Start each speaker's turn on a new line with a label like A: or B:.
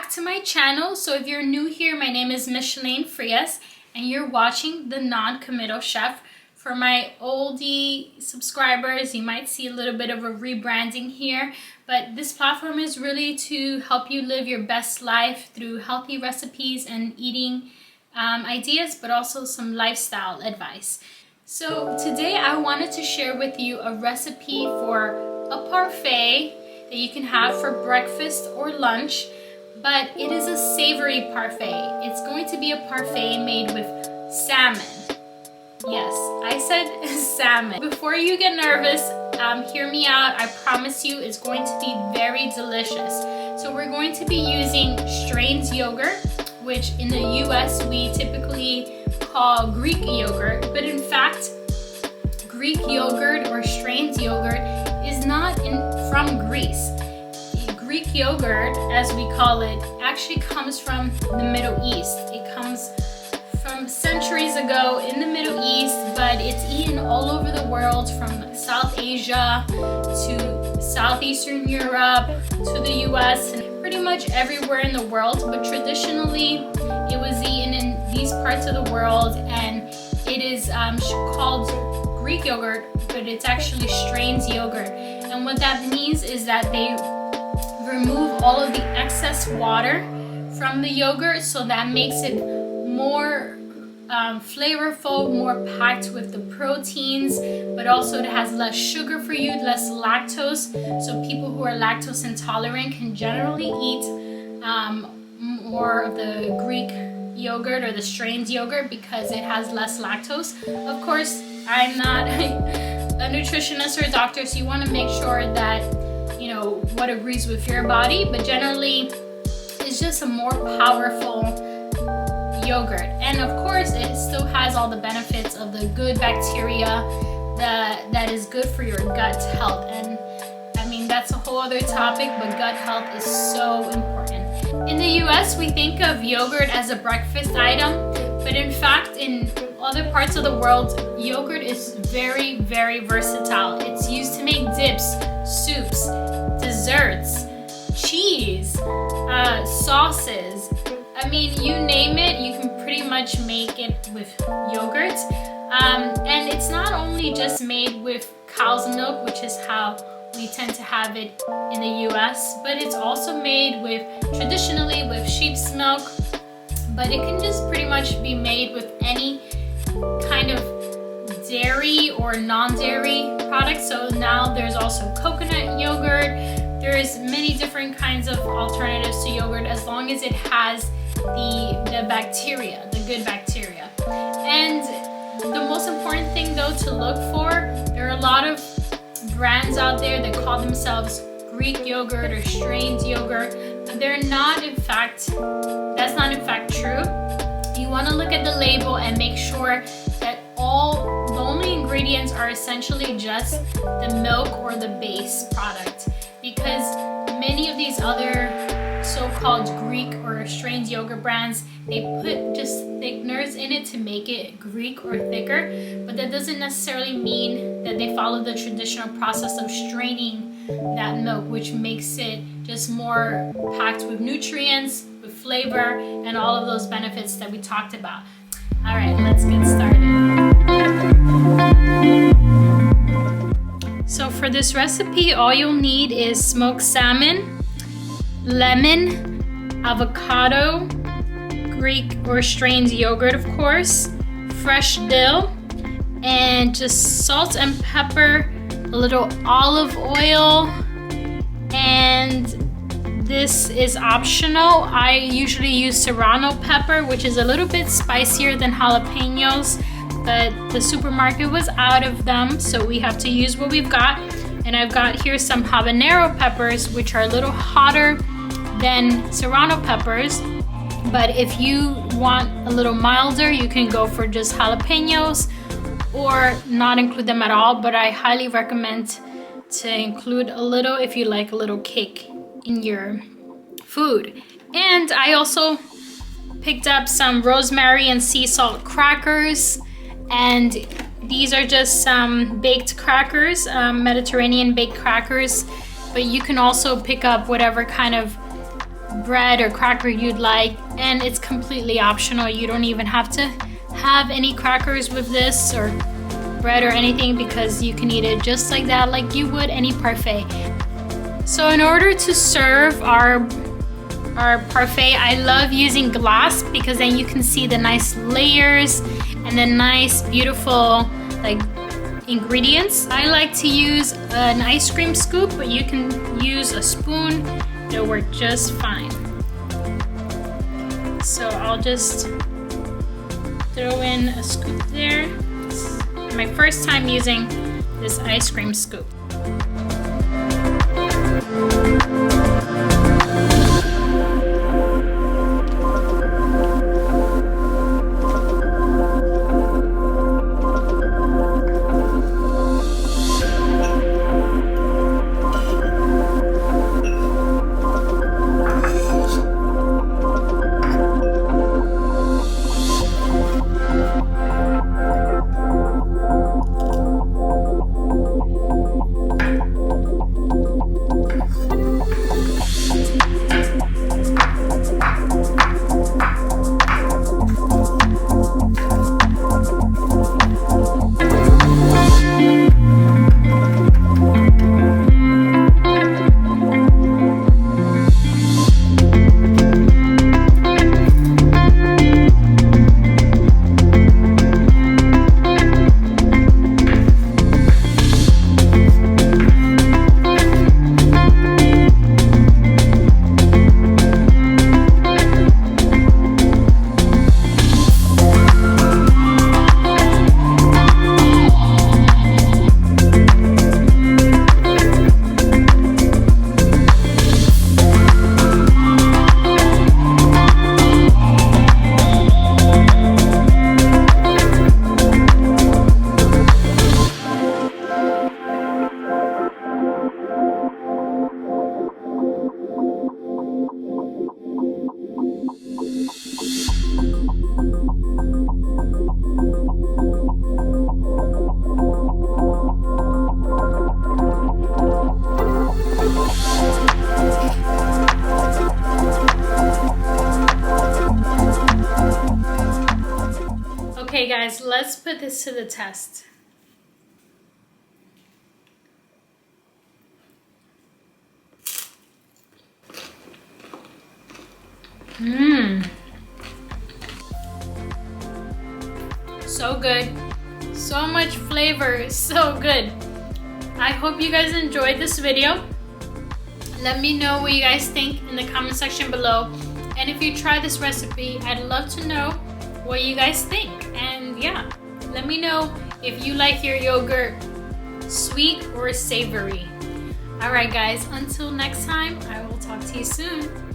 A: back to my channel. So if you're new here, my name is Micheline Frias and you're watching the Non-Committal Chef. For my oldie subscribers, you might see a little bit of a rebranding here, but this platform is really to help you live your best life through healthy recipes and eating ideas, but also some lifestyle advice. So today I wanted to share with you a recipe for a parfait that you can have for breakfast or lunch, but it is a savory parfait. It's going to be a parfait made with salmon. Yes, I said salmon. Before you get nervous, hear me out. I promise you it's going to be very delicious. So we're going to be using strained yogurt, which in the US we typically call Greek yogurt, but in fact Greek yogurt or strained yogurt is not from Greece. Greek yogurt, as we call it, actually comes from the Middle East. It comes from centuries ago in the Middle East, but it's eaten all over the world, from South Asia to Southeastern Europe to the US and pretty much everywhere in the world. But traditionally it was eaten in these parts of the world, and it is called Greek yogurt, but it's actually strained yogurt. And what that means is that they remove all of the excess water from the yogurt, so that makes it more flavorful, more packed with the proteins, but also it has less sugar for you, less lactose. So people who are lactose intolerant can generally eat more of the Greek yogurt or the strained yogurt because it has less lactose. Of course, I'm not a nutritionist or a doctor, so you want to make sure that you know what agrees with your body, but generally it's just a more powerful yogurt. And of course it still has all the benefits of the good bacteria that is good for your gut health. And I mean, that's a whole other topic, but gut health is so important. In the US we think of yogurt as a breakfast item, but in fact in other parts of the world yogurt is very, very versatile. It's used to make dips, soups, desserts, cheese, sauces. I mean, you name it, you can pretty much make it with yogurt. And it's not only just made with cow's milk, which is how we tend to have it in the US, but it's also made with, traditionally, with sheep's milk. But it can just pretty much be made with any kind of dairy or non-dairy product. So now there's also coconut yogurt. There's many different kinds of alternatives to yogurt, as long as it has the bacteria, the good bacteria. And the most important thing though to look for, there are a lot of brands out there that call themselves Greek yogurt or strained yogurt, but they're not in fact, that's not in fact true. You want to look at the label and make sure that the only ingredients are essentially just the milk or the base product, because many of these other so-called Greek or strained yogurt brands, they put just thickeners in it to make it Greek or thicker, but that doesn't necessarily mean that they follow the traditional process of straining that milk, which makes it just more packed with nutrients, with flavor, and all of those benefits that we talked about. All right, let's get started. So for this recipe, all you'll need is smoked salmon, lemon, avocado, Greek or strained yogurt, of course, fresh dill, and just salt and pepper, a little olive oil, and this is optional. I usually use serrano pepper, which is a little bit spicier than jalapenos, but the supermarket was out of them, so we have to use what we've got. And I've got here some habanero peppers, which are a little hotter than serrano peppers, but if you want a little milder, you can go for just jalapenos or not include them at all, but I highly recommend to include a little if you like a little kick in your food. And I also picked up some rosemary and sea salt crackers, and these are just some baked crackers, Mediterranean baked crackers, but you can also pick up whatever kind of bread or cracker you'd like, and it's completely optional. You don't even have to have any crackers with this or bread or anything, because you can eat it just like that, like you would any parfait. So in order to serve our parfait, I love using glass because then you can see the nice layers and the nice beautiful like ingredients. I like to use an ice cream scoop, but you can use a spoon. It'll work just fine. So I'll just throw in a scoop there. It's my first time using this ice cream scoop. Okay guys, let's put this to the test. So good. So much flavor, so good. I hope you guys enjoyed this video. Let me know what you guys think in the comment section below. And if you try this recipe, I'd love to know what you guys think. And yeah, let me know if you like your yogurt sweet or savory. All right guys, until next time, I will talk to you soon.